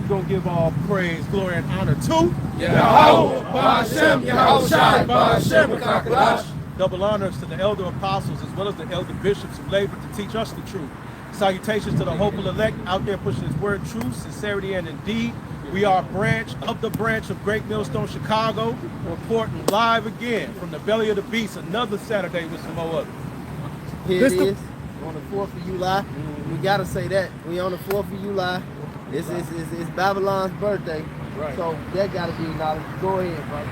We're going to give all praise, glory, and honor to Jahosaphat. Double honors to the elder apostles as well as the elder bishops who labored to teach us the truth. Salutations to the hopeful elect out there pushing his word, truth, sincerity, and indeed. We are a branch of the branch of Great Millstone, Chicago, reporting live again from the belly of the beast another Saturday with some more others. Here it is, on the 4th of July. We got to say that. We on the 4th of July. It's Babylon's birthday. Right. So that got to be acknowledged. Go ahead, brother.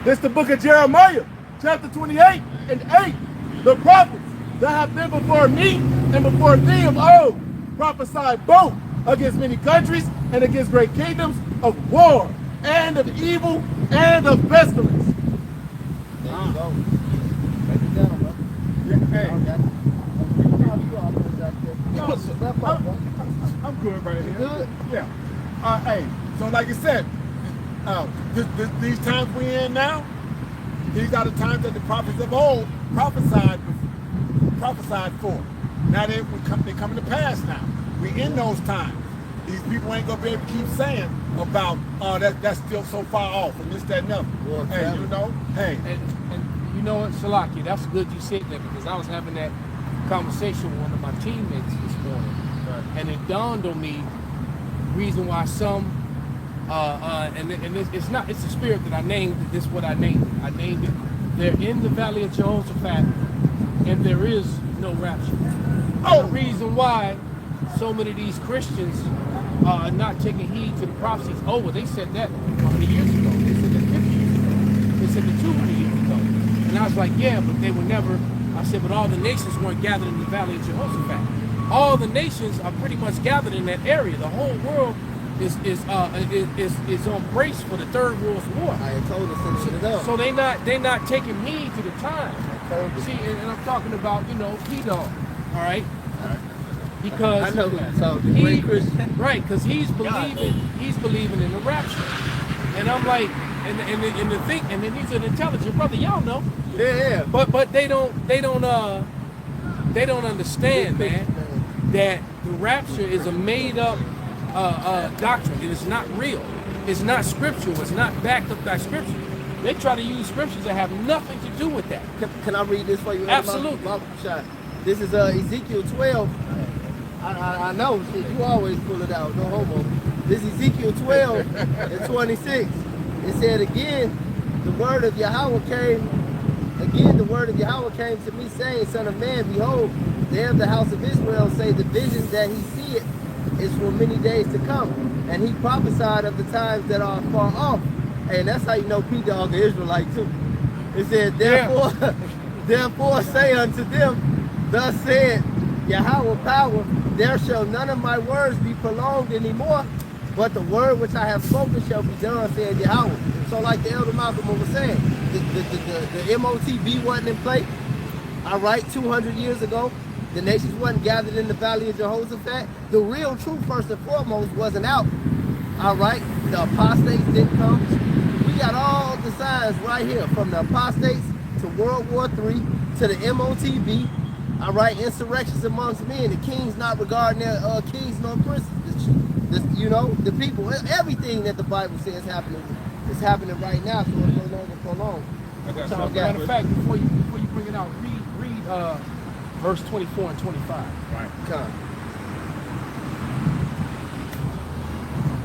This the book of Jeremiah, chapter 28 and 8. The prophets that have been before me and before thee of old prophesied both against many countries and against great kingdoms, of war and of evil and of pestilence. There you go. Break it down, bro. Hey, I'm good right here. Good? Yeah. Hey, so like I said, these times we're in now, these are the times that the prophets of old prophesied for. Now they coming to pass now. We in those times. These people ain't gonna be able to keep saying about that's still so far off and this, that, and other. Well, hey, you know, hey. And you know what, Shalaki, that's good you said that, because I was having that conversation with one of my teammates this morning. Right. And it dawned on me reason why some it's the spirit that I named it. This is what I named it. I named it, they're in the valley of Jahosaphat and there is no rapture. Oh. The reason why so many of these Christians are not taking heed to the prophecies. Oh, well, they said that 100 years ago. They said that 50 years ago. They said that 200 years ago. And I was like, yeah, but they were never, I said, but all the nations weren't gathered in the valley of Jahosaphat. All the nations are pretty much gathered in that area. The whole world is on brace for the Third World War. I told us it up. So they not taking heed to the time. See, and I'm talking about, P-Dog, all right? Because I know who you're talking, the great Christian. Right, because he's believing in the rapture. And I'm like, and then he's an intelligent brother, y'all know. Yeah. But they don't understand, man, that the rapture is a made up doctrine. It is not real. It's not scriptural. It's not backed up by scripture. They try to use scriptures that have nothing to do with that. Can I read this for you? Absolutely. This is Ezekiel 12. I know, shit, you always pull it out, no homo. This is Ezekiel 12 and 26. It said, again, the word of Yahweh came to me, saying, Son of man, behold, they of the house of Israel say the visions that he seeth is for many days to come. And he prophesied of the times that are far off. And that's how you know P-Dog is Israelite too. It said, therefore say unto them, thus said Yahweh power, there shall none of my words be prolonged anymore, but the word which I have spoken shall be done, said Yahweh. So like the Elder Malcolm was saying, the MOTB wasn't in play. All right, 200 years ago, the nations wasn't gathered in the valley of Jahosaphat. The real truth, first and foremost, wasn't out. All right, the apostates didn't come. We got all the signs right here, from the apostates to World War III to the MOTB. All right, insurrections amongst men, the kings not regarding their kings nor princes. The people, everything that the Bible says happening is happening right now, so it's no longer prolonged. Matter of fact, before you bring it out, read verse 24 and 25. Right. Come.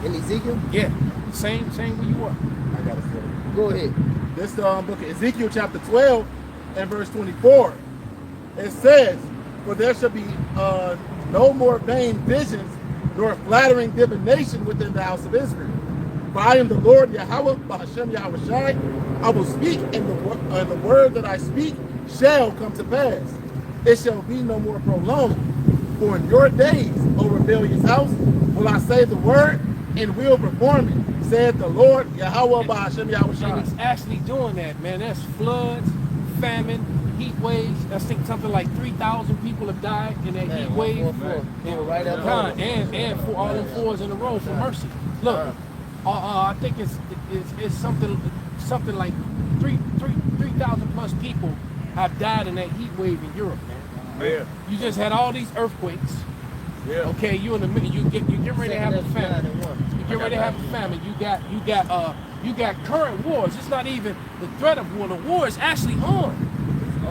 In Ezekiel? Yeah, same where you were. I got to say. Go ahead. This book of Ezekiel chapter 12 and verse 24. It says, for there shall be no more vain visions nor flattering divination within the house of Israel. For I am the Lord Yahweh, B'Hashem Yahushai. I will speak, and the word that I speak shall come to pass. It shall be no more prolonged. For in your days, O rebellious house, will I say the word and will perform it, said the Lord Yahweh, B'Hashem Yahushai. And it's actually doing that, man. That's floods, famine, heat waves. I think something like 3,000 people have died in that heat wave. Right up And for all them fours in a row for mercy. Look, I think it's something like 3,000 plus people have died in that heat wave in Europe, man. Yeah. You just had all these earthquakes. Yeah. Okay, you in the middle. You get ready to have a famine. You get ready to have a famine. You got current wars. It's not even the threat of war. The war is actually on.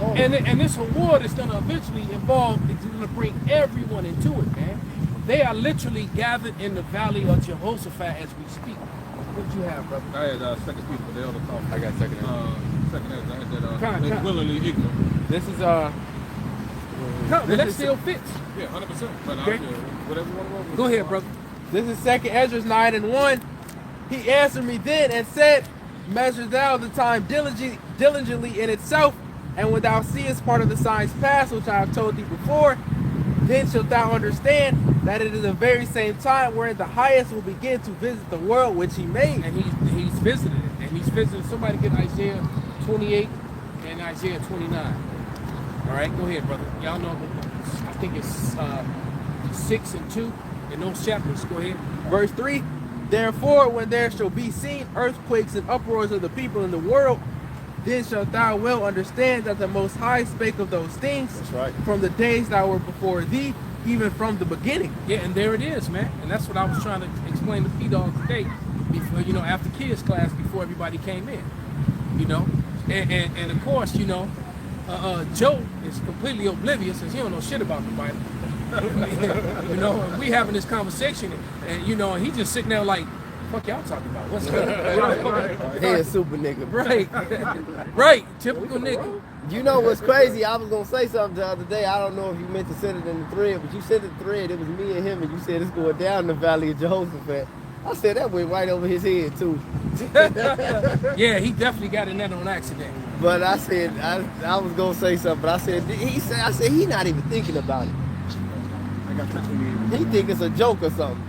Oh. And this war that's going to eventually involve, it's going to bring everyone into it, man. They are literally gathered in the valley of Jahosaphat as we speak. What did you have, brother? I had second speech for the elder talk. I got second. Second as I had Con. that willingly ignorant. This is But that still fits. Yeah, 100%. But Okay. whatever you want to roll with. Go ahead, brother. This is 2 Ezra 9:1. He answered me then and said, measure thou the time diligently in itself, and when thou seest part of the signs past, which I have told thee before, then shalt thou understand that it is the very same time wherein the highest will begin to visit the world which he made. And he's visited it. And he's visited. Somebody get Isaiah 28 and Isaiah 29. All right, go ahead, brother. Y'all know, I think it's 6 and 2 in those chapters. Go ahead. Verse 3, therefore, when there shall be seen earthquakes and uproars of the people in the world, then shalt thou well understand that the Most High spake of those things That's right. from the days that were before thee, even from the beginning. Yeah, and there it is, man. And that's what I was trying to explain to P-Dog today, before, after kids class, before everybody came in, And of course, Joe is completely oblivious, since he don't know shit about the Bible. And we having this conversation, and and he just sitting there like, fuck y'all talking about? What's He a super nigga. Right, typical nigga. You know what's crazy? I was gonna say something the other day. I don't know if you meant to send it in the thread, but you sent the thread. It was me and him, and you said it's going down the valley of Jahosaphat. I said that went right over his head too. Yeah, he definitely got in that on accident. But I said I was gonna say something, but I said he not even thinking about it. I got 28. He think it's a joke or something.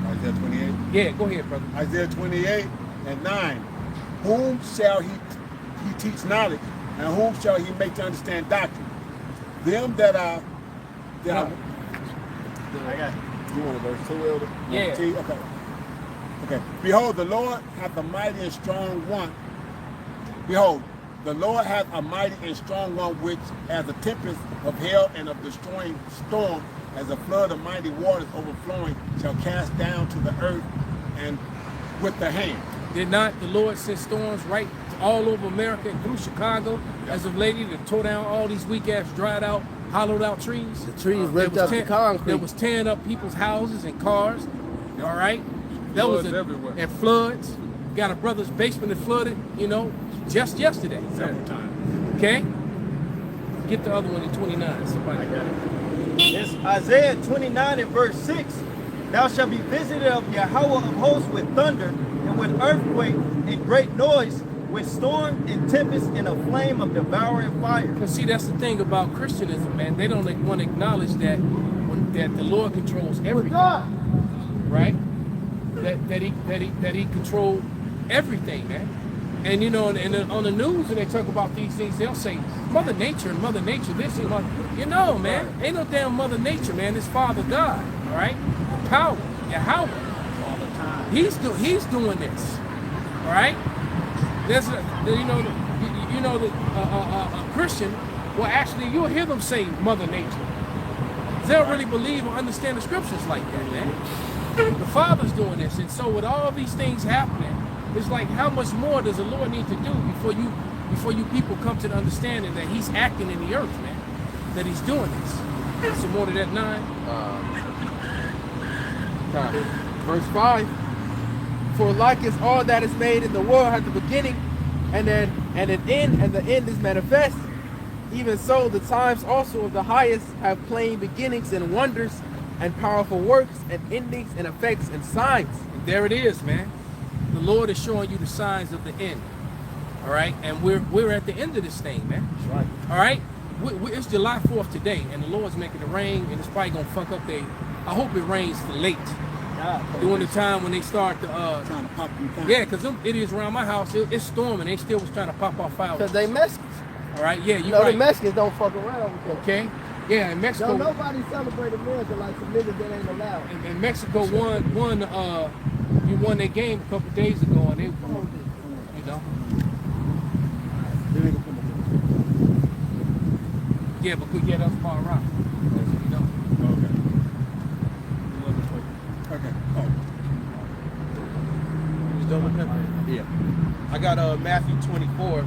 Isaiah 28. Yeah, go ahead, brother. Isaiah 28 and 9. Whom shall he teach knowledge, and whom shall he make to understand doctrine? Them that are. I got you want a verse 2, Elder? Yeah. Okay. Behold, the Lord hath a mighty and strong one. Behold, the Lord hath a mighty and strong one, which as a tempest of hail and of destroying storm, as a flood of mighty waters overflowing, shall cast down to the earth and with the hand. Did not the Lord send storms right all over America and through Chicago as of lately that tore down all these weak ass, dried out, hollowed out trees? The trees ripped up the concrete. That was tearing up people's houses and cars. All right, Floods everywhere. And floods. Got a brother's basement that flooded. Just yesterday. Several times. Okay. Get the other one in 29. Somebody got it. It's Isaiah 29 and verse 6. Thou shalt be visited of Yahweh of hosts with thunder, and with earthquake and great noise, with storm and tempest and a flame of devouring fire. Because see, that's the thing about Christianism, man. They don't want to acknowledge that that the Lord controls everything, right? That he controlled everything, man. And and on the news, when they talk about these things, they'll say Mother Nature, this and man, ain't no damn Mother Nature, man. It's Father God, all right? The power, Yahweh, all the time. He's doing this, all right? There's a Christian. Well, actually, you'll hear them say Mother Nature. They don't really believe or understand the scriptures like that, man. The Father's doing this, and so with all these things happening, it's like, how much more does the Lord need to do before you people come to the understanding that He's acting in the earth, man, that He's doing this. So more to that 9. Verse 5, for like is all that is made in the world at the beginning, and an end, and the end is manifest. Even so, the times also of the highest have plain beginnings and wonders, and powerful works, and endings, and effects, and signs. And there it is, man. The Lord is showing you the signs of the end. All right, and we're at the end of this thing, man. That's right. All right, it's July 4th today, and the Lord's making it rain, and it's probably gonna fuck up I hope it rains for late. During the time when they start to Trying to pop them down. yeah, because them idiots around my house, it's storming. They still was trying to pop off Because fireworks. they Mexicans. All right, yeah, you No, right. the Mexicans don't fuck around with that. Okay, yeah, in Mexico, Don't nobody celebrate America like some niggas that ain't allowed. and Mexico won their game a couple days ago, and they, yeah, but that's far right. Okay. Oh. done with him? Yeah. I got Matthew 24.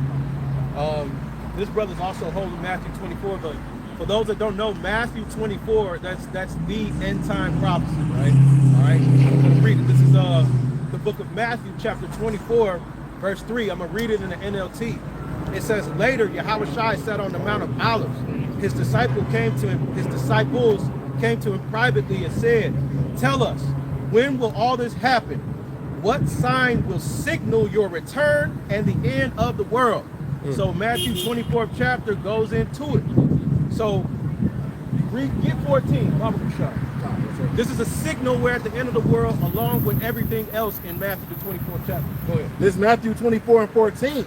This brother's also holding Matthew 24, but for those that don't know, Matthew 24, that's the end time prophecy, right? All right. I'm gonna read it. This is the book of Matthew, chapter 24, verse 3. I'm gonna read it in the NLT. It says, later Yahushua sat on the Mount of Olives. His disciples came to him privately and said, tell us, when will all this happen? What sign will signal your return and the end of the world? So Matthew 24th chapter goes into it. So get 14, Baba Kushai. This is a signal we're at the end of the world along with everything else in Matthew the 24th chapter. Go ahead. This is Matthew 24 and 14.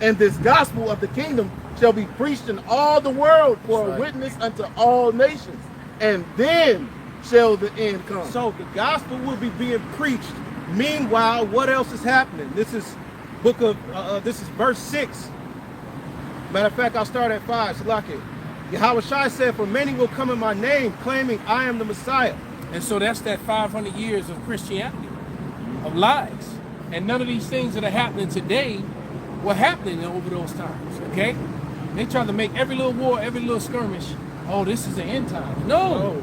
And this gospel of the kingdom shall be preached in all the world for a witness unto all nations. And then shall the end come. So the gospel will be being preached. Meanwhile, what else is happening? This is this is verse 6. Matter of fact, I'll start at 5. Salaki. Yahushua said, for many will come in my name, claiming I am the Messiah. And so that's that 500 years of Christianity, of lies. And none of these things that are happening today were happening over those times, okay? They try to make every little war, every little skirmish, oh, this is the end time. No.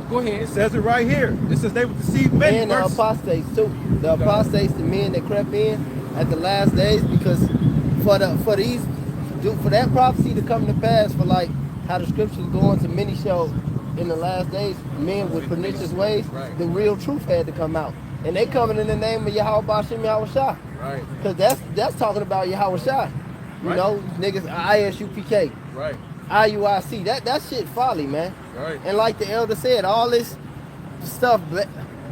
Go ahead. It says it right here. It says they would deceive many. And the apostates too. The apostates, the men that crept in at the last days, because for that prophecy to come to pass, for like how the scriptures go into many show in the last days, men with pernicious ways, the real truth had to come out. And they coming in the name of Yahweh Bashem Yahushua. Right. Because that's talking about Yahushua. You know, niggas ISUPK. Right. IUIC. That shit folly, man. Right. And like the elder said, all this stuff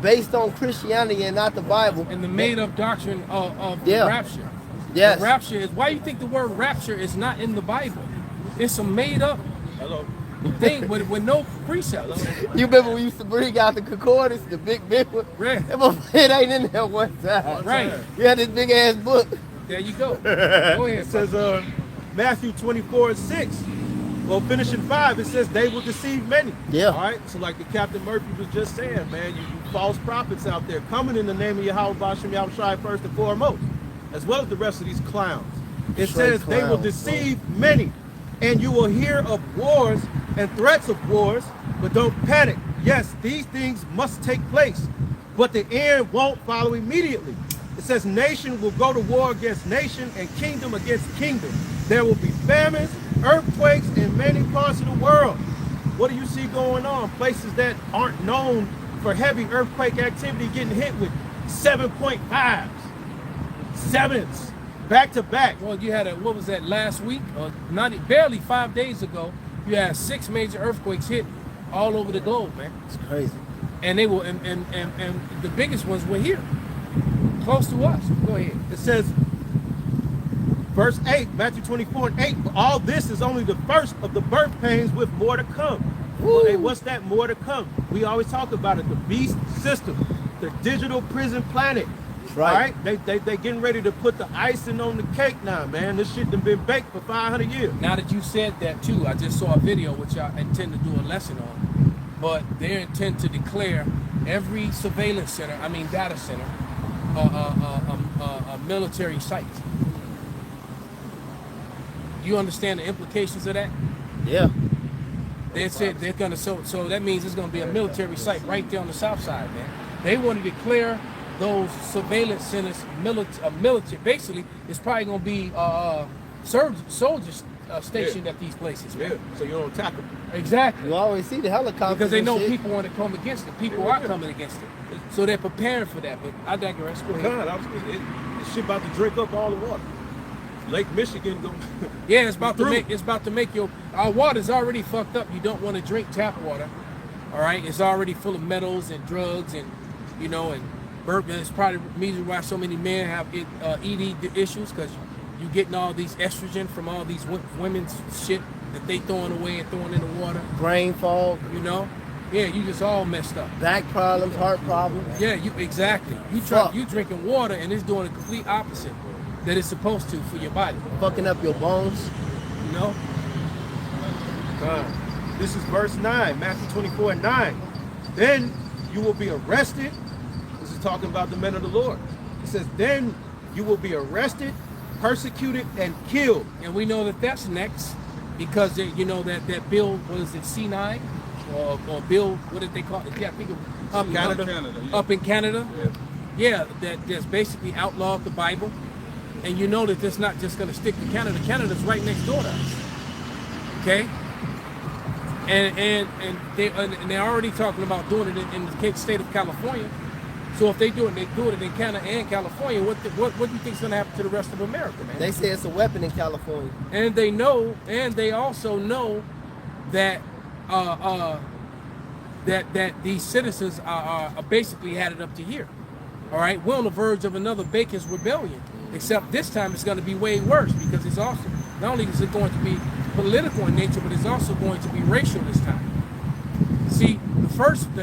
based on Christianity and not the Bible. And the made-up doctrine of Yeah. rapture. Yes. The rapture is, why you think the word rapture is not in the Bible? It's a made-up thing with no precepts. You remember we used to bring out the concordance, the big one? Right. It ain't in there one time. Right. You had this big ass book. There you go. Go ahead. It says Matthew 24 and 6. Well, finishing 5, it says they will deceive many. Yeah. All right. So like the Captain Murphy was just saying, man, you false prophets out there coming in the name of Yahweh Bashem Yahushua first and foremost, as well as the rest of these clowns. It Straight says they will clowns, deceive many, and you will hear of wars and threats of wars, but don't panic. Yes, these things must take place, but the end won't follow immediately. It says nation will go to war against nation and kingdom against kingdom. There will be famines, earthquakes in many parts of the world. What do you see going on? Places that aren't known for heavy earthquake activity getting hit with 7.5s, 7s, back to back. Well, you had what was that, last week? Barely 5 days ago, you had 6 major earthquakes hit all over the globe, man. It's crazy. And they were, and the biggest ones were here, close to us. Go ahead. It says, verse 8, Matthew 24 and 8, but all this is only the first of the birth pains with more to come. Well, hey, what's that more to come? We always talk about it, the beast system, the digital prison planet. Right. All right? They getting ready to put the icing on the cake now, man. This shit done been baked for 500 years. Now that you said that too, I just saw a video which I intend to do a lesson on, but they intend to declare every surveillance center, data center, a military site. You understand the implications of that? Yeah. They said they're gonna, so that means it's gonna be a military site right there on the south side, man. They want to declare those surveillance centers military. Basically, it's probably gonna be soldiers stationed at these places, man. Yeah, so you don't attack them. Exactly. You always see the helicopters. Because they know and shit. people want to come against it. People are coming against it. So they're preparing for that. But I digress. Go ahead. God, this shit about to drink up all the water. Lake Michigan going. Yeah, it's about to make your, our water's already fucked up. You don't want to drink tap water. All right, it's already full of metals and drugs and and bourbon. It's probably the reason why so many men have ED issues, because you getting all these estrogen from all these women's shit that they throwing away and throwing in the water. Brain fog. Yeah, you just all messed up. Back problems, heart problems. Yeah, exactly. You drinking water and it's doing the complete opposite that it's supposed to for your body. Fucking up your bones. God. This is verse 9, Matthew 24 and 9. Then you will be arrested. This is talking about the men of the Lord. It says, then you will be arrested, persecuted, and killed. And we know that that's next because you know that bill, what is it, C9 or bill, what did they call it? Yeah, I think up Canada. Up in Canada. Yeah. Yeah, that's basically outlawed the Bible. And you know that that's not just going to stick to Canada. Canada's right next door to us. Okay? And they're already talking about doing it in the state of California. So if they do it in Canada and California, what do you think is going to happen to the rest of America, man? They say it's a weapon in California. And they know, and they also know that that these citizens are basically had it up to here. All right, we're on the verge of another Bacon's rebellion, except this time it's going to be way worse because it's also not only is it going to be political in nature, but it's also going to be racial this time. See, the first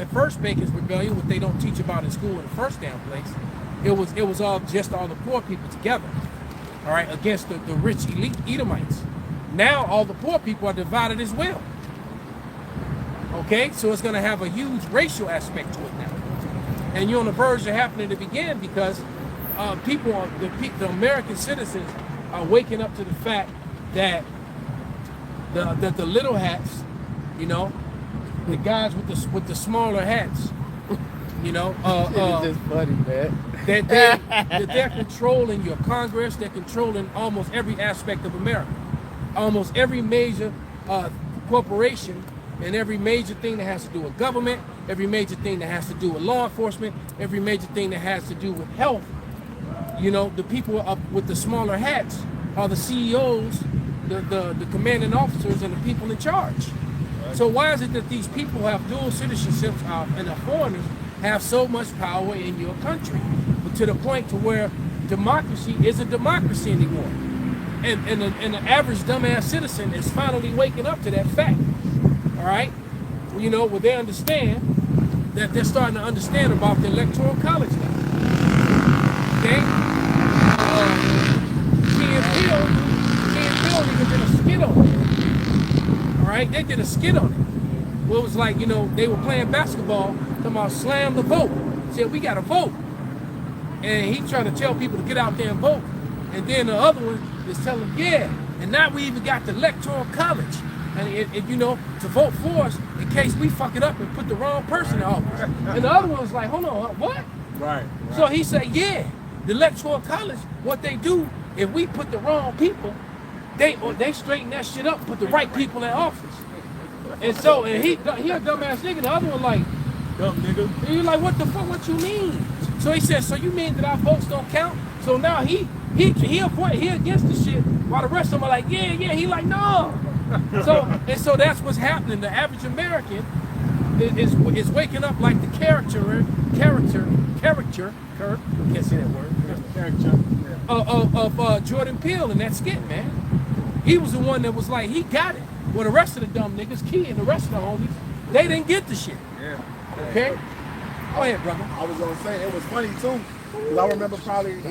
Bacon's rebellion, what they don't teach about in school in the first damn place, it was all the poor people together, all right, against the rich elite Edomites. Now all the poor people are divided as well. Okay, so it's going to have a huge racial aspect to it now, and you're on the verge of happening to begin because the American citizens are waking up to the fact that the little hats, you know, the guys with the smaller hats, you know, It's just funny, man. that they're controlling your Congress, they're controlling almost every aspect of America, almost every major corporation, and every major thing that has to do with government, every major thing that has to do with law enforcement, every major thing that has to do with health. You know, the people up with the smaller hats are the CEOs, the commanding officers, and the people in charge. So why is it that these people have dual citizenships and the foreigners have so much power in your country, but to the point to where democracy isn't democracy anymore? And the average dumbass citizen is finally waking up to that fact. All right, you know, they understand that they're starting to understand about the electoral college now. Okay, Key and Peele even did a skit on it. All right, they did a skit on it. Well, it was like, you know, they were playing basketball, talking about slam the vote. Said we got to vote, and he trying to tell people to get out there and vote. And then the other one is telling, yeah, and now we even got the electoral college. And it, you know, to vote for us in case we fuck it up and put the wrong person in office. And the other one was like, hold on, what? Right. So he said, yeah, the electoral college, what they do, if we put the wrong people, they straighten that shit up, put the right people in office. And so, and he a dumbass nigga, the other one like, Dumb nigga. and you're like, what the fuck, what you mean? So he said, so you mean that our votes don't count? So now he against the shit, while the rest of them are like, yeah, he like, no. So that's what's happening. The average American is waking up like the character, can't say that word, of Jordan Peele in that skit, man. He was the one that was like, he got it. Well, the rest of the dumb niggas, Key and the rest of the homies, they didn't get the shit. Yeah. Okay? Go ahead, brother. I was gonna say it was funny too, because I remember probably a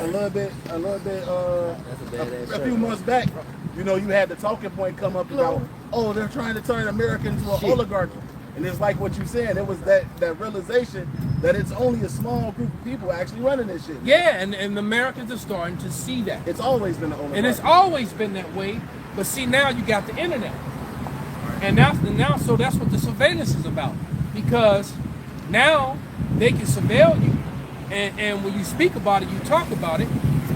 little bit, a few months back. You know, you had the talking point come up about, oh, they're trying to turn America into an oligarchy. And it's like what you said, it was that realization that it's only a small group of people actually running this shit. Yeah, and Americans are starting to see that. It's always been an oligarchy. And it's always been that way. But see, now you got the internet. And now, so that's what the surveillance is about. Because now they can surveil you. And when you speak about it, you talk about it,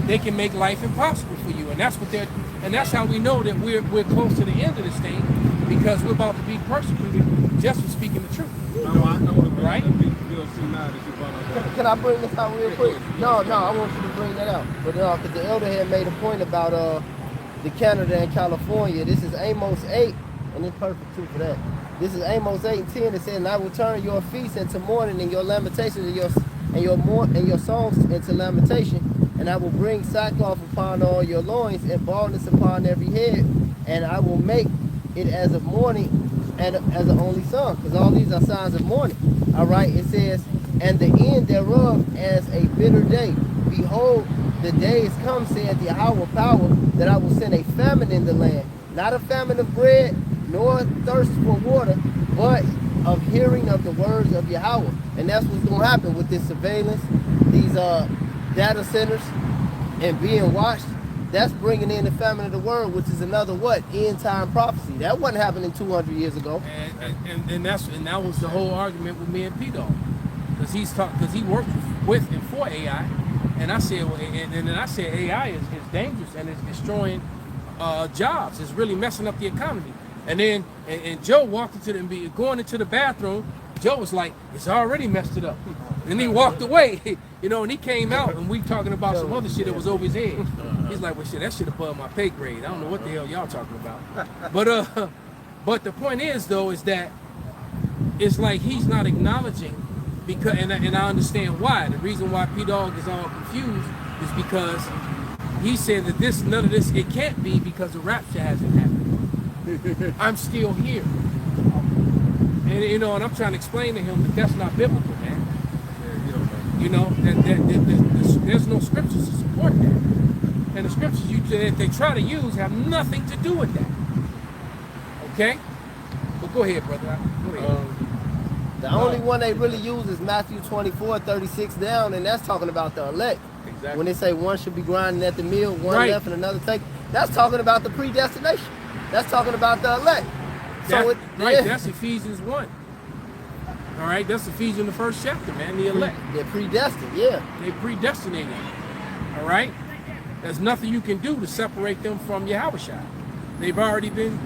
they can make life impossible for you. And that's how we know that we're close to the end of this thing, because we're about to be persecuted just for speaking the truth. Right? Can I bring this out real quick? No, I want you to bring that out. But because the elder had made a point about the Canada and California. This is Amos 8, and it's perfect too for that. This is Amos 8 and 10. It says, and I will turn your feasts into mourning and your lamentations and your songs into lamentation. And I will bring sackcloth upon all your loins and baldness upon every head. And I will make it as of mourning and as an only son. Because all these are signs of mourning. All right, it says, and the end thereof as a bitter day. Behold, the day is come, saith Yahweh power, that I will send a famine in the land. Not a famine of bread, nor thirst for water, but of hearing of the words of Yahweh. And that's what's going to happen with this surveillance, data centers and being watched, that's bringing in the famine of the world, which is another what? End time prophecy. That wasn't happening 200 years ago. And that was the whole argument with me and P-Dog, because he worked with and for AI, and I said, well, and then I said AI is dangerous and it's destroying jobs. It's really messing up the economy. And then and Joe walked going into the bathroom. Joe was like, it's already messed it up. And he walked away, and he came out and we talking about some other shit that was over his head. He's like, well, shit, that shit above my pay grade. I don't know what the hell y'all talking about. But the point is, though, is that it's like he's not acknowledging, because, and I understand why. The reason why P-Dog is all confused is because he said that none of this, it can't be because the rapture hasn't happened. I'm still here. And and I'm trying to explain to him that that's not biblical, man. There's no scriptures to support that. And the scriptures that they try to use have nothing to do with that. Okay? But go ahead, brother. Go ahead. The only one they really use is Matthew 24:36 down, and that's talking about the elect. Exactly. When they say one should be grinding at the mill, one Right. left and another take, that's talking about the predestination. That's talking about the elect. That's Ephesians 1. All right, that's Ephesians the first chapter, man. The elect. They're predestined, yeah. They predestinated. All right? There's nothing you can do to separate them from Yahushua. They've already been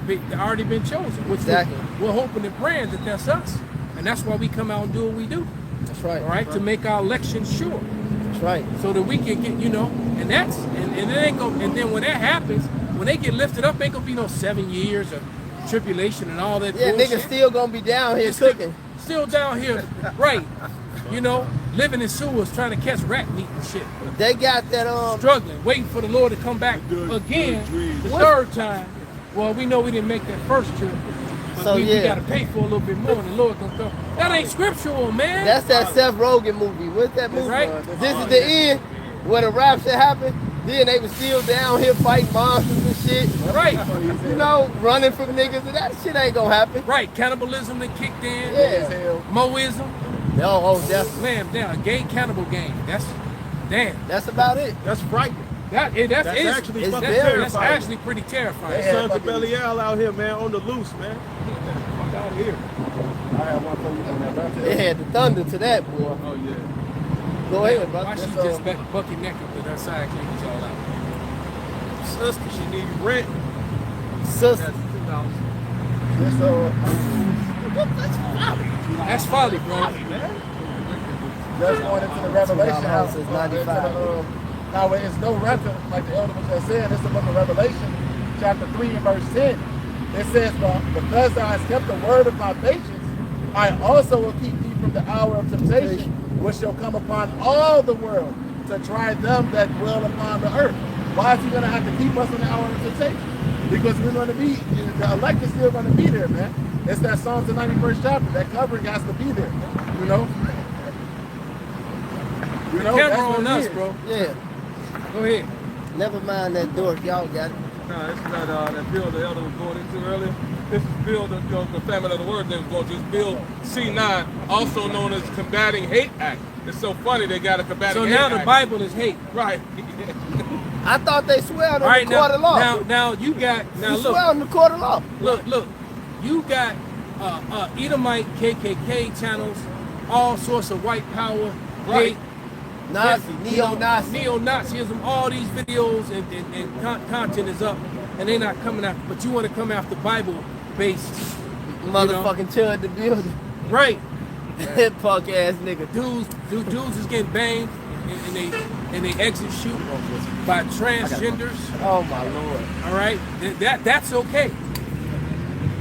chosen. Which Exactly. we're hoping and praying that that's us. And that's why we come out and do what we do. That's right. All right? To make our election sure. That's right. So that we can get, and that's, and it ain't go, and then when that happens, when they get lifted up, ain't gonna be no 7 years of tribulation and all that Yeah, bullshit. niggas still gonna be down here cooking. Still down here, right? Living in sewers, trying to catch rat meat and shit. They got that Struggling, waiting for the Lord to come back again the third time. Well, we know we didn't make that first trip, but So, we yeah. got to pay for a little bit more, and the Lord gonna come. That ain't scriptural, man. That's that Seth Rogen movie. What's that movie? Right. This is the end where the rapture happened. Then they was still down here fighting monsters and shit. Right. Running from niggas. And that shit ain't gonna happen. Right, cannibalism that kicked in. Yeah. Moism. Oh, definitely. Man, damn, a gay cannibal game. That's about it. That's frightening. That's actually it's fucking very- terrifying. That's actually pretty terrifying. Yeah. Sons of Belial out here, man, on the loose, man. Fuck out here. I have one for you on that rapture. They had the thunder to that, boy. Oh yeah. Go ahead, brother. Why she just bucket naked with her side cleavage all out? Sister, she need rent. Sister. That's $2. That's folly, bro. That's going into the Revelation House house. is 95. Now, it's no rapture, like the elder was just saying. It's the book of Revelation, chapter 3 and verse 10. It says, because thou hast kept the word of my patience, I also will keep thee from the hour of temptation, which shall come upon all the world to try them that dwell upon the earth. Why is he going to have to keep us in the hour of temptation? Because we're going to be, the elect is still going to be there, man. It's that Psalms the 91st chapter. That covering has to be there, Camera that's what on it us, is. bro. Yeah. Go ahead. Never mind that dork. Y'all got it. No, this is that bill the elder was going into earlier. This is bill, the famine of the word they was going to. This bill C9, also known as Combating Hate Act. It's so funny they got a Combating So Hate now Act. the Bible is hate. Right. I thought they swear on All right, the court of law. now you got, you swear on the court of law. look, you got Edomite KKK channels, all sorts of white power, hate, Nazi, neo-Nazi. neo-Nazism, all these videos and content is up, and they're not coming after, but you want to come after Bible-based, Motherfucking chud the building. right? Punk ass nigga. Dudes is getting banged, and they exit shoot by transgenders. Oh my lord. All right, that's okay.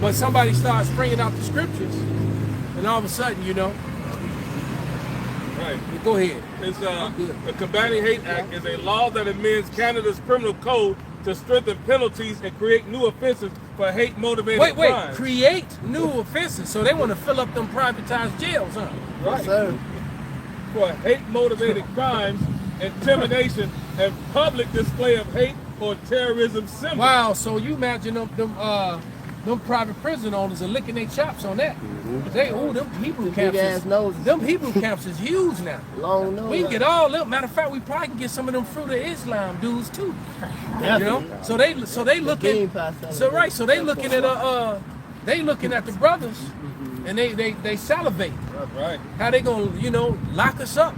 But somebody starts bringing out the scriptures, and all of a sudden, Right. go ahead. It's the Combating Hate Act is a law that amends Canada's criminal code to strengthen penalties and create new offenses for hate-motivated Wait, crimes. create new offenses. So they want to fill up them privatized jails, huh? Right. Yes, sir. For hate-motivated crimes, intimidation, and public display of hate or terrorism symbols. Wow. So you imagine them them private prison owners are licking their chops on that. They, them Hebrew Big camps, ass noses. them Hebrew camps is huge now. Long nose. We can get all them. Matter of fact, we probably can get some of them Fruit of Islam dudes too. You know, so they looking. So they looking at they looking at the brothers, and they salivate. Right. How they gonna lock us up?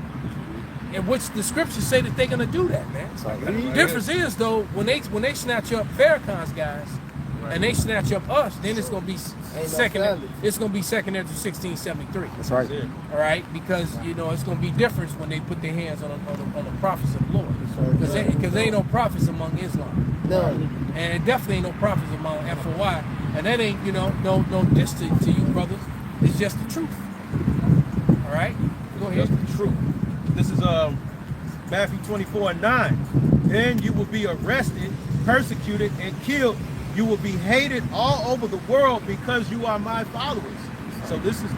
In which the scriptures say that they're gonna do that, man. The difference is though when they snatch up Farrakhan's guys, and they snatch up us, then it's gonna be second. It's gonna be second after 1673. That's right. All right, because it's gonna be different when they put their hands on the prophets of the Lord, because there ain't no prophets among Islam, None. and it definitely ain't no prophets among FOI, and that ain't no diss to you brothers. It's just the truth. All right, go ahead. That's the truth. This is Matthew 24:9. Then you will be arrested, persecuted, and killed. You will be hated all over the world because you are my followers. So this is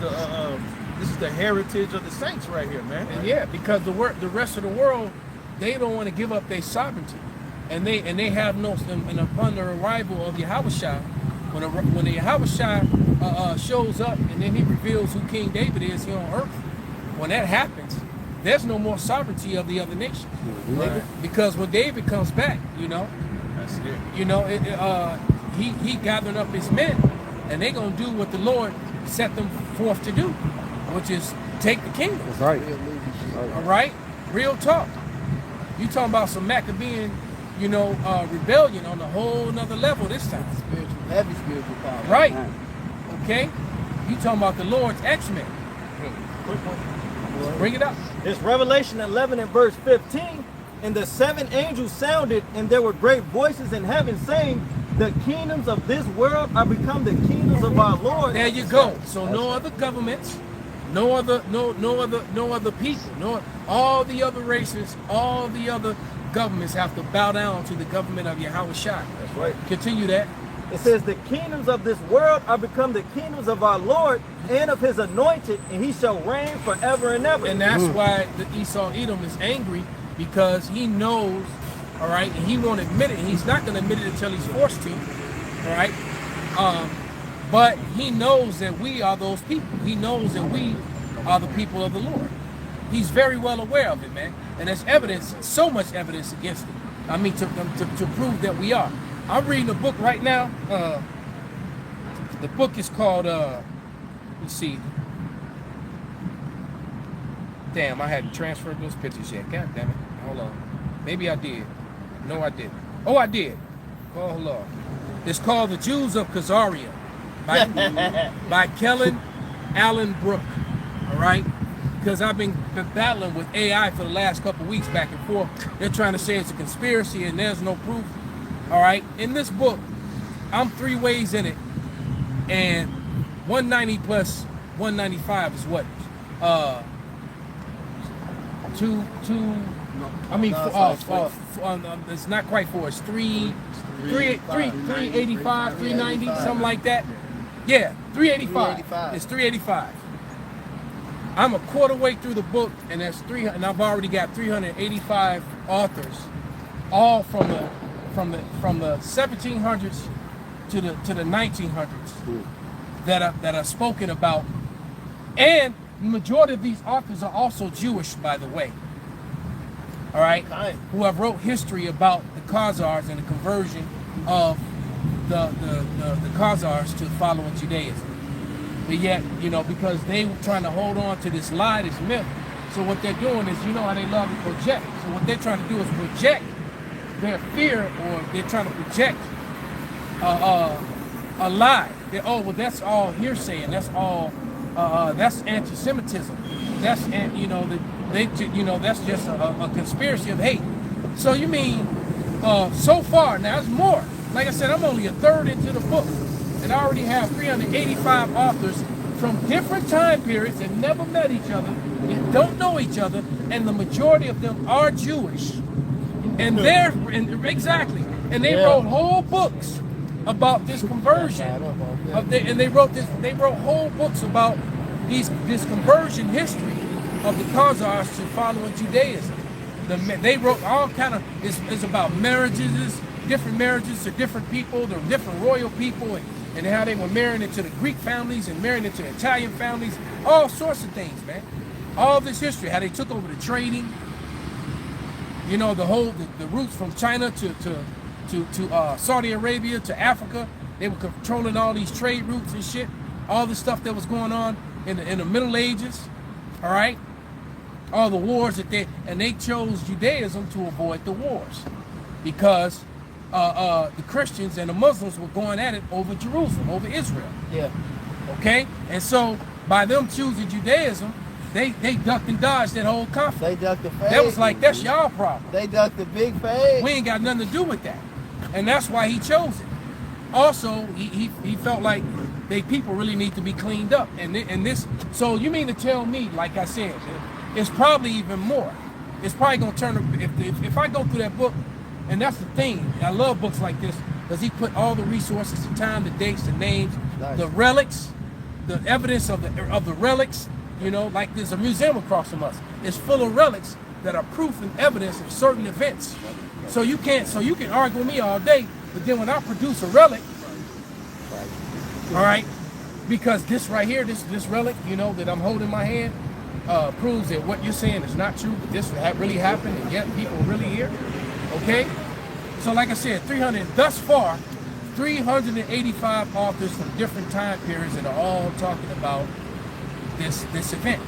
the heritage of the saints right here, man. And yeah, because the rest of the world, they don't want to give up their sovereignty, and they have no. And upon the arrival of Yahushua, when the Yahushua shows up, and then he reveals who King David is here on earth, when that happens, there's no more sovereignty of the other nations, Right. because when David comes back, That's it. he gathered up his men, and they're gonna do what the Lord set them forth to do, which is take the kingdom. That's right. All right, real talk. You talking about some Maccabean, rebellion on a whole nother level this time, Heavy spiritual power. right? Okay, you talking about the Lord's X-Men. Bring it up. It's Revelation 11 and verse 15. And the seven angels sounded, and there were great voices in heaven saying, the kingdoms of this world are become the kingdoms of our Lord. There you go. So no other governments, no other people, all the other races, all the other governments have to bow down to the government of Yahushua. That's right. Continue that. It says, the kingdoms of this world are become the kingdoms of our Lord and of his anointed, and he shall reign forever and ever. And that's why the Esau Edom is angry, because he knows, all right, and he won't admit it. He's not going to admit it until he's forced to, all right? But he knows that we are those people. He knows that we are the people of the Lord. He's very well aware of it, man. And there's evidence, so much evidence against it. I mean, to prove that we are. I'm reading a book right now. The book is called, let's see. Damn, I hadn't transferred those pictures yet. God damn it. Hold on. Maybe I did. No, I didn't. Oh, I did. Oh, hold on. It's called The Jews of Khazaria by Kellen Allen Brook. All right? Because I've been battling with AI for the last couple weeks back and forth. They're trying to say it's a conspiracy and there's no proof. All right? In this book, I'm 3 ways in it. And 190 plus 195 is what? It's not quite 4. It's 385, 390, something like that. Yeah, 385. It's 385. I'm a quarter way through the book, and that's 300, and I've already got 385 authors, all from the 1700s to the 1900s that are spoken about, and the majority of these authors are also Jewish, by the way. All right, who have wrote history about the Khazars and the conversion of the Khazars to following Judaism. But yet, because they were trying to hold on to this lie, this myth. So what they're doing is, how they love to project. So what they're trying to do is project their fear, or they're trying to project a lie. That's all hearsay, and that's all that's anti-Semitism. That's that's just a conspiracy of hate. So you mean so far? Now there's more. Like I said, I'm only a third into the book, and I already have 385 authors from different time periods that never met each other, and don't know each other, and the majority of them are Jewish. And they wrote whole books about this conversion. They wrote whole books about this conversion history of the Khazars to following Judaism. They wrote all kind of, it's about marriages, different marriages to different people, to different royal people, and how they were marrying into the Greek families and marrying into Italian families, all sorts of things, man. All this history, how they took over the trading, you know, the routes from China to Saudi Arabia to Africa. They were controlling all these trade routes and shit. All the stuff that was going on in the Middle Ages, all right? All the wars that they chose Judaism to avoid the wars because the Christians and the Muslims were going at it over Jerusalem, over Israel. Yeah. Okay? And so by them choosing Judaism, they ducked and dodged that whole conflict. They ducked the fade. That was like, that's y'all problem. They ducked the big fade. We ain't got nothing to do with that. And that's why he chose it. Also, he felt like they people really need to be cleaned up. And this, so you mean to tell me, like I said, it's probably even more. It's probably gonna turn, if I go through that book, and that's the thing, I love books like this, because he put all the resources, the time, the dates, the names, Nice. the relics, the evidence of the relics, you know, like there's a museum across from us. It's full of relics that are proof and evidence of certain events. So you can argue with me all day, but then when I produce a relic, all right, because this right here, this relic, you know, that I'm holding in my hand, proves that what you're saying is not true, but this really happened, and yet people are really here. Okay? So like I said, thus far, 385 authors from different time periods that are all talking about this event.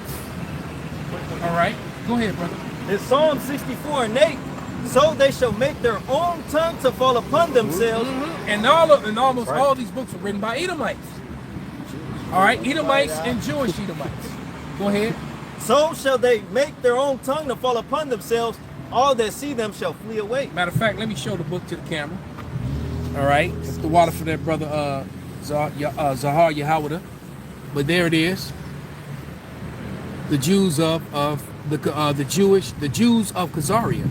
All right? Go ahead, brother. In Psalm 64 and 8, so they shall make their own tongue to fall upon themselves. And almost all these books were written by Edomites. All right? Edomites and Jewish Edomites. Go ahead. So shall they make their own tongue to fall upon themselves. All that see them shall flee away. Matter of fact, let me show the book to the camera. All right, it's the water for that brother Zahar Yahawada. But there it is. The Jews of the Jews of Khazaria.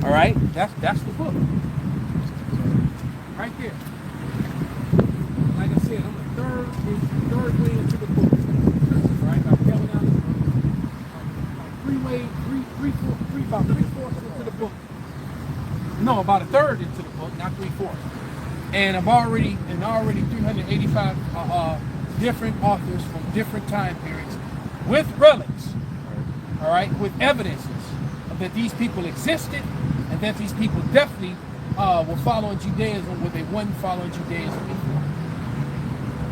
All right, that's the book. Right there. Like I said, I'm the third way into the book. Right, I'm coming out about three-fourths into the book. No, about a third into the book, not three-fourths. And I've already 385 different authors from different time periods with relics, all right, with evidences that these people existed and that these people definitely were following Judaism where they wasn't following Judaism before.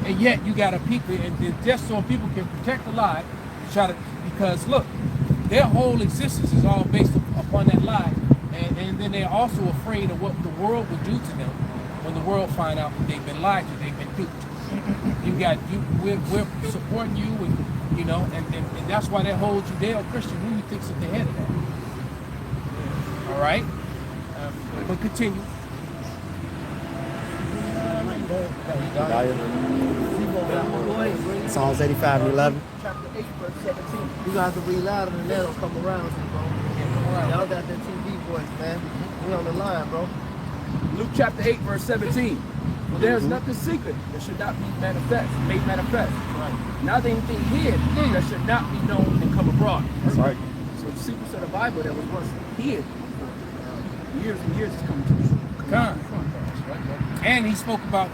And yet you got a people, and just so people can protect the lie, because look, their whole existence is all based upon that lie, and then they're also afraid of what the world would do to them when the world find out that they've been lied to, they've been duped. We're supporting you, and you know, and that's why that whole Judeo-Christian, who you think's at the head of that? All right, but continue. Psalms 85 and 11. Chapter 8, verse 17. You guys have to read louder than that. Don't come around, bro. Y'all got that TV voice, man. We on the line, bro. Luke chapter 8, verse 17. For there is nothing secret that should not be made manifest. Right. Nothing hid that should not be known and come abroad. That's right. So the secrets of the Bible that was once hid, years and years is coming to the God. And he spoke about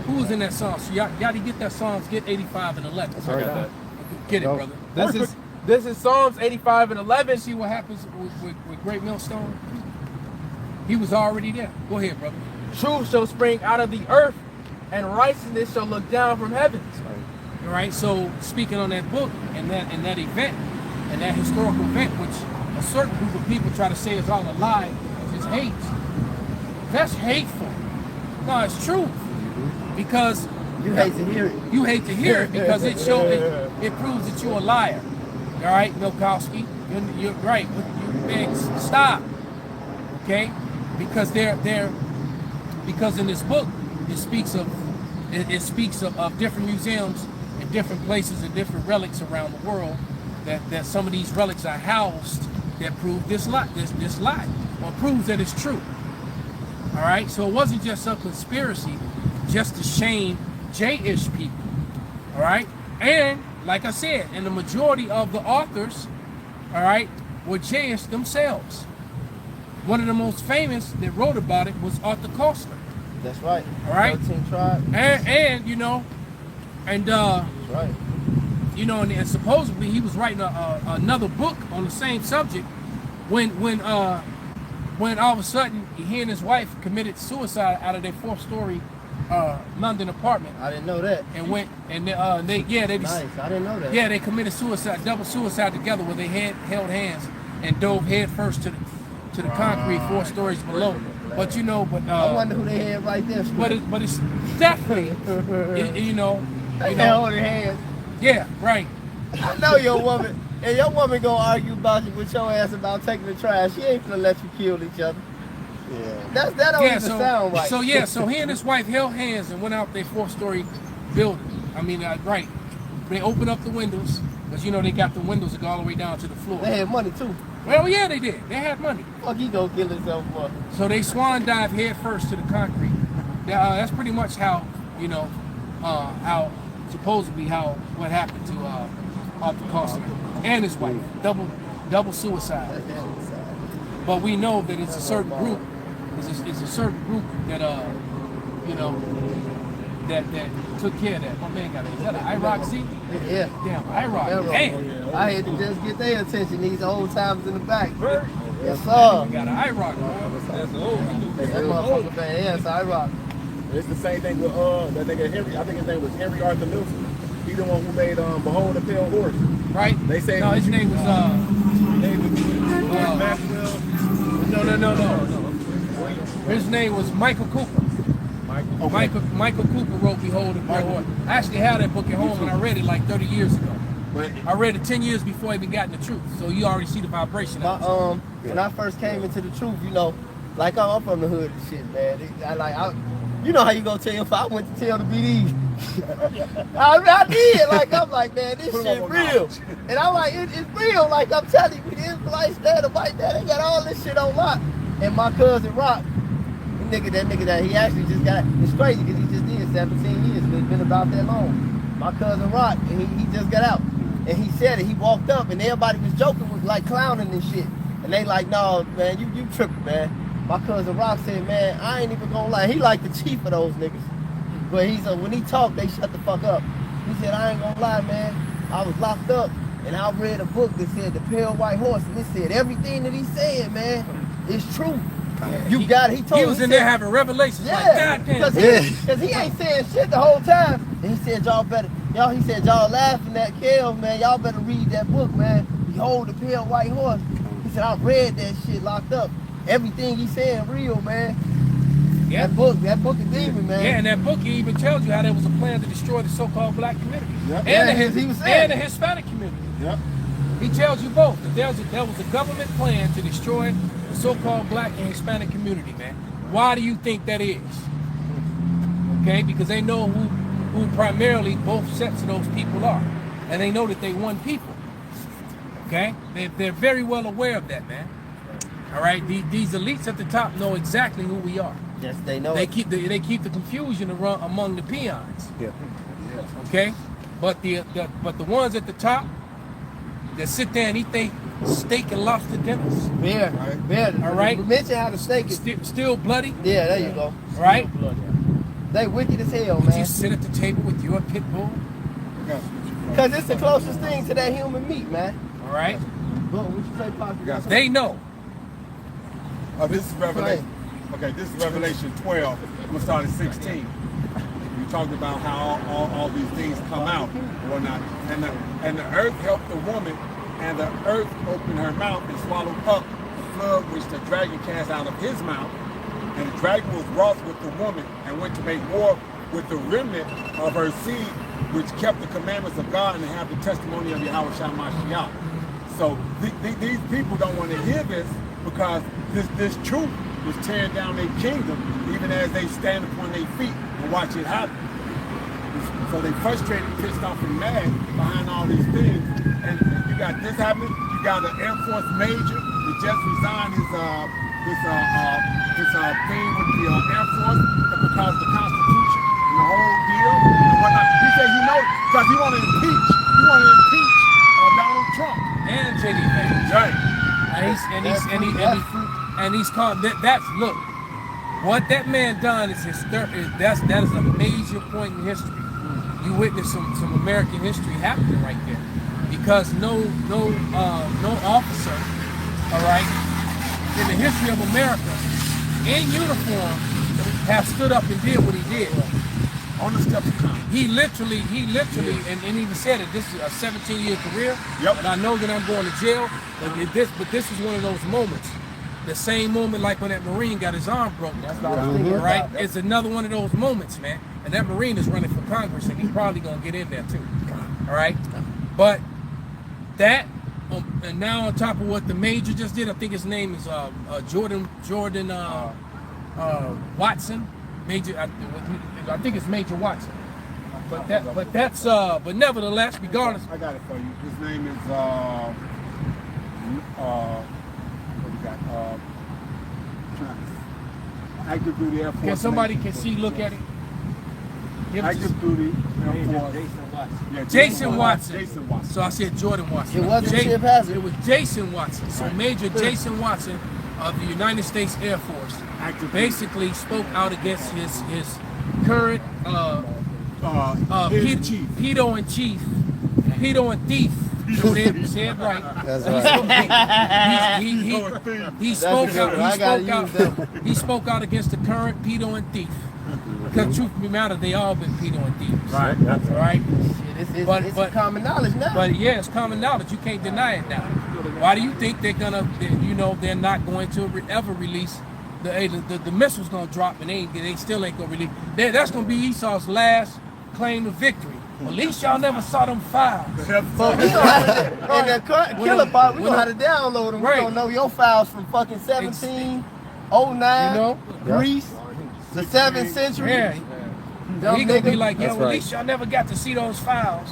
who was in that song. So y'all get that Psalms, get 85 and 11. Sorry about that. Get it, brother. This is Psalms 85 and 11. See what happens with Great Millstone? He was already there. Go ahead, brother. Truth shall spring out of the earth, and righteousness shall look down from heavens. All right. So speaking on that book and that event and that historical event, which a certain group of people try to say is all a lie, is hate. That's hateful. No, it's truth. Because You hate to hear it. you hate to hear it because it proves that you're a liar. All right, Milkowski, you're right. Man, stop. Okay, because because in this book it speaks of different museums and different places and different relics around the world that some of these relics are housed that prove this lie or proves that it's true. All right, so it wasn't just a conspiracy just to shame J-ish people. All right, and like I said, and the majority of the authors, all right, were J-ish themselves. One of the most famous that wrote about it was Arthur Koestler. That's right. All right. 13 tribes. And you know, and That's right. you know, and supposedly he was writing another book on the same subject when all of a sudden he and his wife committed suicide out of their 4th-story London apartment. I didn't know that. And went and they Nice. I didn't know that. yeah, they committed suicide, double suicide together, where they held hands and dove head first to the concrete 4 stories below. But you know, I wonder who they had right there. but it's definitely you know, They holding hands. yeah, right. I know your woman. And your woman gonna argue about you with your ass about taking the trash. She ain't gonna let you kill each other. Yeah. That don't even sound right. So he and his wife held hands and went out their 4-story building. I mean, right. They opened up the windows, because you know they got the windows that go all the way down to the floor. They had money too. Well, yeah, they did. They had money. Fuck, he gonna kill himself for. So they swan dive head first to the concrete. That's pretty much how, you know, how supposedly what happened to Arthur Carson and his wife. Double suicide. But we know that it's a certain group. It's a certain group that you know, that took care of that. My man got it. Is that an IROC seat? Yeah. Damn, IROC. Damn. I had to just get their attention. These old times in the back. Yes, We sir. got an IROC. That's old. That motherfucker, man. Yes, I rock. It's the same thing with that nigga Henry. I think his name was Henry Arthur Nilsson. He the one who made Behold the Pale Horse. Right? They say no, his name was Maxwell. no. His name was Michael Cooper. Michael Cooper wrote Behold the Pale Horse. I actually had that book at home and I read it like 30 years ago. I read it 10 years before I even got in the truth. So you already see the vibration of it. When I first came into the truth, you know, like I'm from the hood and shit, man. You know how you gonna tell if I went to tell the BD. I did. Like I'm like, man, this shit real. And I'm like, it's real. Like I'm telling you, the Israelites there, the white there, they got all this shit on lock. And my cousin Rock, that nigga, he actually just got. It's crazy because he just did 17 years, but it's been about that long. My cousin Rock, and he just got out. And he said it. He walked up, and everybody was joking, was like clowning and shit. And they like, no, man, you tripping, man. My cousin Rock said, man, I ain't even gonna lie. He like the chief of those niggas. But when he talked, they shut the fuck up. He said, I ain't gonna lie, man. I was locked up, and I read a book that said the pale white horse, and it said everything that he said, man, is true. You got it. He told he was in there having revelations. Yeah, like, God because he ain't saying shit the whole time. And he said, he said, y'all laughing at Kel, man. Y'all better read that book, man. Behold the pale white horse. He said, I read that shit locked up. Everything he saying real, man. Yeah. That book is demon, man. Yeah, and that book he even tells you how there was a plan to destroy the so-called black community. Yep. And the Hispanic community. Yep. He tells you both that there was a government plan to destroy the so-called black and Hispanic community, man. Why do you think that is? Okay, because they know who primarily both sets of those people are. And they know that they one people. Okay? They're very well aware of that, man. All right? These elites at the top know exactly who we are. Yes, they know. They keep the confusion among the peons. Yeah. Okay? But the ones at the top that sit there and eat they steak and lobster dinners. Yeah. All right. Mention how the steak is still bloody. Yeah, there you go. Right? They wicked as hell, But man. you sit at the table with your pit bull. Because it's the closest thing to that human meat, man. All right? What you say, Poppy? They know. This is Revelation. Okay, this is Revelation 12. I'm gonna start at 16. We talked about how all these things come out and whatnot, and the earth helped the woman, and the earth opened her mouth and swallowed up the flood which the dragon cast out of his mouth. And the dragon was wroth with the woman and went to make war with the remnant of her seed, which kept the commandments of God and have the testimony of Yahweh Mashiach. So these people don't want to hear this because this truth was tearing down their kingdom, even as they stand upon their feet and watch it happen. So they frustrated, pissed off, and mad behind all these things. And you got this happening. You got an Air Force major that just resigned his thing with the Air Force because of the Constitution and the whole deal and whatnot. He said he knows because he wanted to impeach. He wanted to impeach Donald Trump And JD Vance. Right. And he's called that's look. What that man done is that is a major point in history. You witness some American history happening right there, because no officer, all right, in the history of America, in uniform, have stood up and did what he did. On the steps of Congress. He literally, and even said it. This is a 17-year career, Yep. and I know that I'm going to jail. But this is one of those moments. The same moment like when that Marine got his arm broken. That's what I was thinking Right? about. It's another one of those moments, man. And that Marine is running for Congress, and he's probably gonna get in there too. All right, but that, and now on top of what the Major just did, I think his name is Jordan Watson. Major, I think it's Major Watson. But nevertheless, regardless, I got it for you. His name is what we got? Active duty Air Force. can somebody look at it? Give us Active duty Air Force. Yeah, Jason Watson. Jason Watson. So I said Jordan Watson. It wasn't Chip Hazard. It was Jason Watson. So Major Jason Watson of the United States Air Force basically spoke out against his current pedo and thief. Say it right. That's right. He spoke out against the current pedo and thief. Because truth be matter, they all been pedo and thieves. Right. That's Right? It's common knowledge now. But yeah, it's common knowledge. You can't deny it now. Why do you think they're not going to ever release the missiles? Gonna drop and they still ain't gonna release. That's gonna be Esau's last claim to victory. Well, at least y'all never saw them files. But we gonna have to, in the killer part, we gonna have to download them. Right. We gonna know your files from fucking 1709, Greece, the 7th century. Yeah. Dumb He gonna be nigga. like, That's at right. least y'all never got to see those files.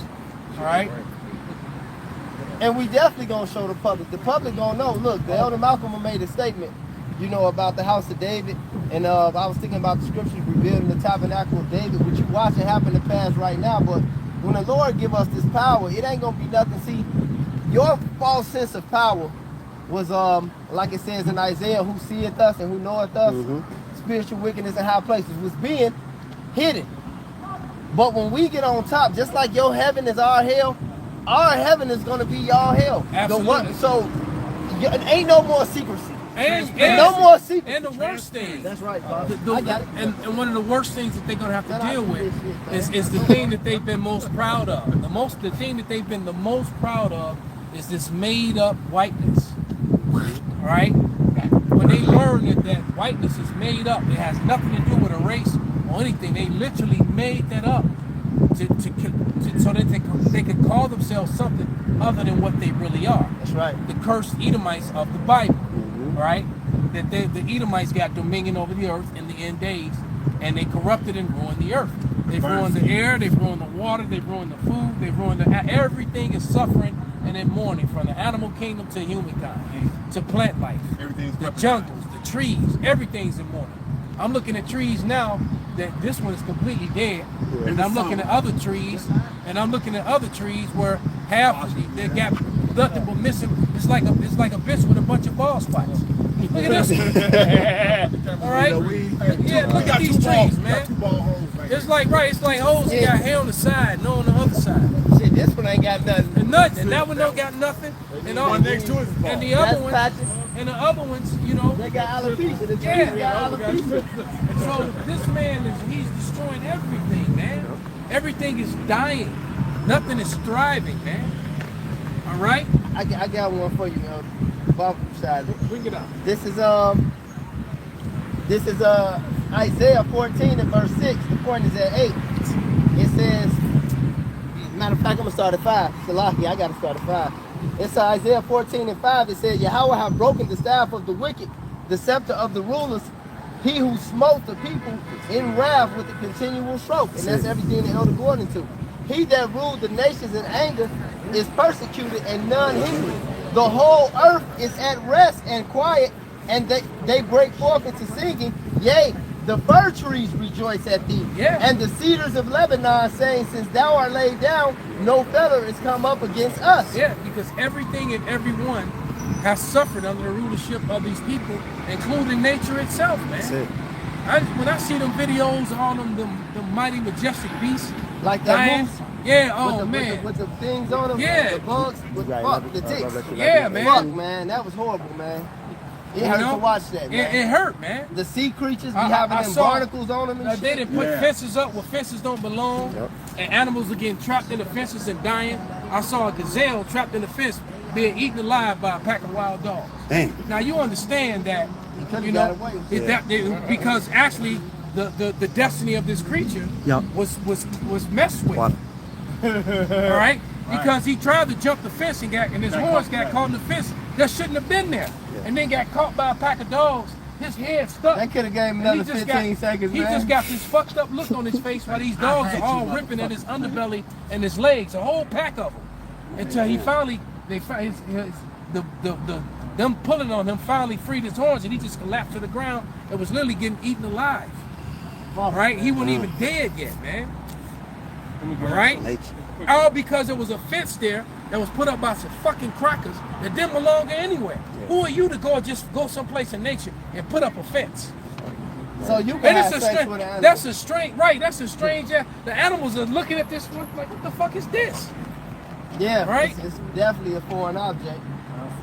All right. And we definitely gonna show the public. The public gonna know. Look, the Elder Malcolm made a statement, about the house of David. And I was thinking about the scriptures rebuilding the tabernacle of David, which you watching happen to pass right now. But when the Lord give us this power, it ain't gonna be nothing. See, your false sense of power was like it says in Isaiah, who seeth us and who knoweth us, spiritual wickedness in high places, was being hidden. But when we get on top, just like your heaven is our hell is gonna be y'all hell. Absolutely. So ain't no more secrecy. And no more secrecy. And the worst thing. That's right, Father. I got it. And one of the worst things that they're gonna have to deal with is the thing that they've been most proud of. The thing that they've been the most proud of is this made up whiteness. All right? When they learn that whiteness is made up, it has nothing to do with a race or anything. They literally made that up so that they could call themselves something other than what they really are. That's right. The cursed Edomites of the Bible, right? That the Edomites got dominion over the earth in the end days, and they corrupted and ruined the earth. They've ruined the air, they've ruined the water, they've ruined the food, they've ruined everything is suffering and in mourning, from the animal kingdom to humankind, to plant life, the jungles, the trees, everything's in mourning. I'm looking at trees now that this one is completely dead, and I'm looking at other trees, where half of they got nothing but missing. It's like a bitch with a bunch of ball spots. Look at this. All right. Yeah, look at these trees, man. It's like holes that got hair on the side, no on the other side. Shit, this one ain't got nothing. And nothing. And that one don't got nothing. And all next to it is and the That's other ones. patches. And the other ones, They got alopecia. The trees Yeah. got alopecia. So this man he's destroying everything, man. Everything is dying. Nothing is thriving, man. All right? I got one for you, Bob side. Bring it up. This is Isaiah 14 and verse 6. The point is at 8. It says, matter of fact, I'm gonna start at 5. Salahi, I gotta start at 5. It's Isaiah 14 and 5. It says, Yahweh have broken the staff of the wicked, the scepter of the rulers, he who smote the people in wrath with a continual stroke. And that's everything the elder going into. He that ruled the nations in anger is persecuted and none hindered. The whole earth is at rest and quiet, and they break forth into singing. Yea, the fir trees rejoice at thee, and the cedars of Lebanon, saying, since thou art laid down, no feather is come up against us. Yeah, because everything and everyone has suffered under the rulership of these people, including nature itself, man. When I see them videos of all them mighty majestic beasts, Like that dying, moose yeah, oh man, with the things on them, Yeah. the bugs, with fuck, the ticks. yeah, man. Fuck, man, that was horrible, man. It You hurt know? to watch that, man. It hurt, man. The sea creatures be I having them saw- barnacles on them and They shit. didn't put Yeah. fences up where fences don't belong, and animals are getting trapped in the fences and dying. I saw a gazelle trapped in the fence being eaten alive by a pack of wild dogs. Damn. Now you understand that, could've you got know, away. because actually the destiny of this creature Yup. was messed with. What? All right, because he tried to jump the fence and his horns got caught in the fence that shouldn't have been there, and then got caught by a pack of dogs. His head stuck. That could have gave him And he another just 15 seconds, He man. just got this fucked up look on his face while these dogs are all ripping at his underbelly and his legs, a whole pack of them, until he finally them pulling on him finally freed his horns, and he just collapsed to the ground and was literally getting eaten alive. Right? He wasn't even dead yet, man. All right? Nature. All because there was a fence there that was put up by some fucking crackers that didn't belong there anyway. Who are you to go someplace in nature and put up a fence? So you can And have it's sex with an animal. that's a strange, right? That's a strange. The animals are looking at this like, what the fuck is this? Yeah, Right? it's definitely a foreign object.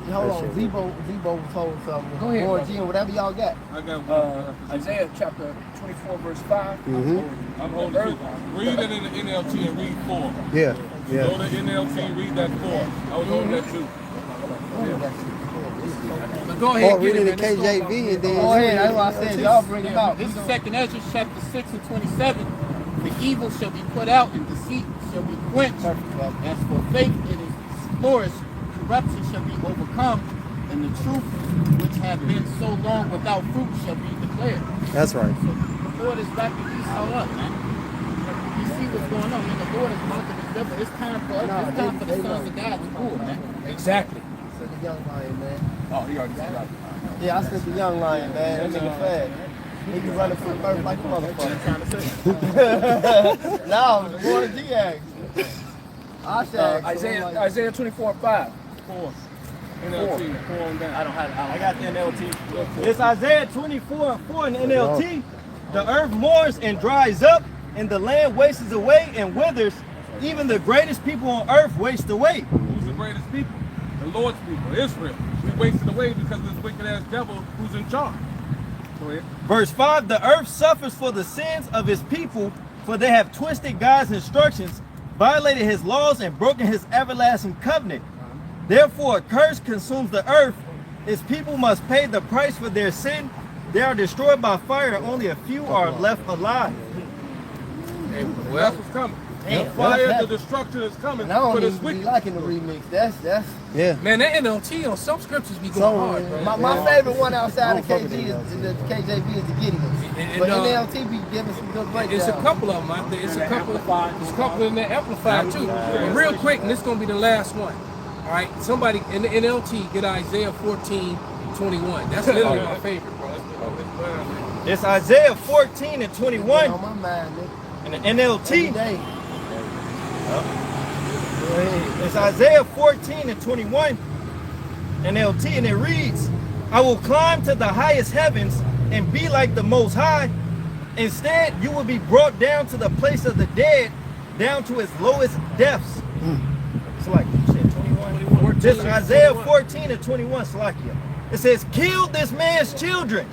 Hold on, Zebo told something. Go ahead, Or bro. Gene, whatever y'all got. I got one. Isaiah chapter 24, verse 5. I'm holding it. Read it in the NLT and read 4. Yeah. Go to NLT, read that 4. I was holding that too. But go ahead, Or get read it it, in man. Let's go, KJV and then. Go ahead, that's what I said. Y'all bring it out. This is 2nd Ezra chapter 6 and 27. The evil shall be put out and deceit shall be quenched. As for faith, it is flourished. Corruption shall be overcome, and the truth which have been so long without fruit shall be declared. That's right. So the Lord is back to Esau up, man. You see what's going on, man. The Lord is marking his devil. It's time for us. It's time for the sons of God to rule, man. Exactly. Send the young lion, man. Oh, he already said that. Yeah, I sent the young lion, man. That nigga fast. He be running for the birth like a motherfucker. No, the boy G asked. I said Isaiah 24 and 5. 4. NLT, 4 on down. I don't have. I got the NLT. It's Isaiah 24 and 4 in NLT. The earth mourns and dries up, and the land wastes away and withers. Even the greatest people on earth waste away. Who's the greatest people? The Lord's people, Israel. We wasted away because of this wicked ass devil who's in charge. Go ahead. Verse 5, the earth suffers for the sins of his people, for they have twisted God's instructions, violated his laws, and broken his everlasting covenant. Therefore, a curse consumes the earth. His people must pay the price for their sin. They are destroyed by fire. Only a few are left alive. Well, that's what's coming. The fire, the destruction is coming And I don't for this even be wicked. liking the remix. That's Yeah. Man, that NLT on some scriptures be going so. hard, bro. My favorite one outside of KG is the KJV is the Gideons. And, But uh, NLT be giving some good breakdowns. It's a couple of them. I think it's a couple. There's a couple in there amplified too. And real quick, and this is gonna be the last one. All right, somebody in the NLT get Isaiah 14:21. That's literally my favorite, bro. It's Isaiah 14 and 21 on my mind, nigga. in the Every NLT. day. It's Isaiah 14 and 21 NLT, and it reads, I will climb to the highest heavens and be like the Most High. Instead, you will be brought down to the place of the dead, down to its lowest depths. It's like, you said 21? This is Isaiah 14 and 21, Salakia. It says, kill this man's children.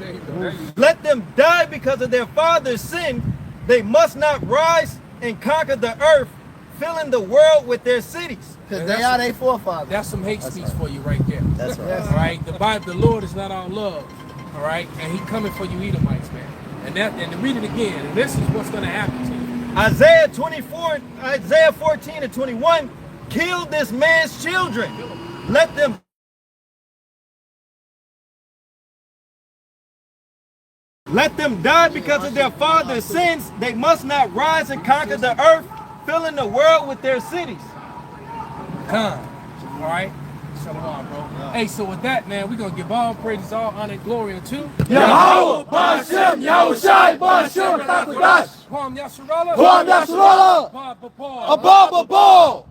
Let them die because of their father's sin. They must not rise and conquer the earth, filling the world with their cities. Because they are their forefathers. That's some hate speech for you right there. That's right. Yes. All right, the Bible, the Lord is not our love. All right, and He coming for you Edomites, man. And read it again. And this is what's going to happen to you. Isaiah 14 and 21, kill this man's children. Let them die because of their father's sins. They must not rise and conquer the earth, filling the world with their cities. Come. All right. Shalom, bro. Hey, so with that, man, we're going to give all praises, all honor, and glory unto Yahweh, Bashem, Yahushai, Bashem, Takudash, Kwam Yasharallah, Kwam Yasharallah, Abba Bapar. Abba Babal.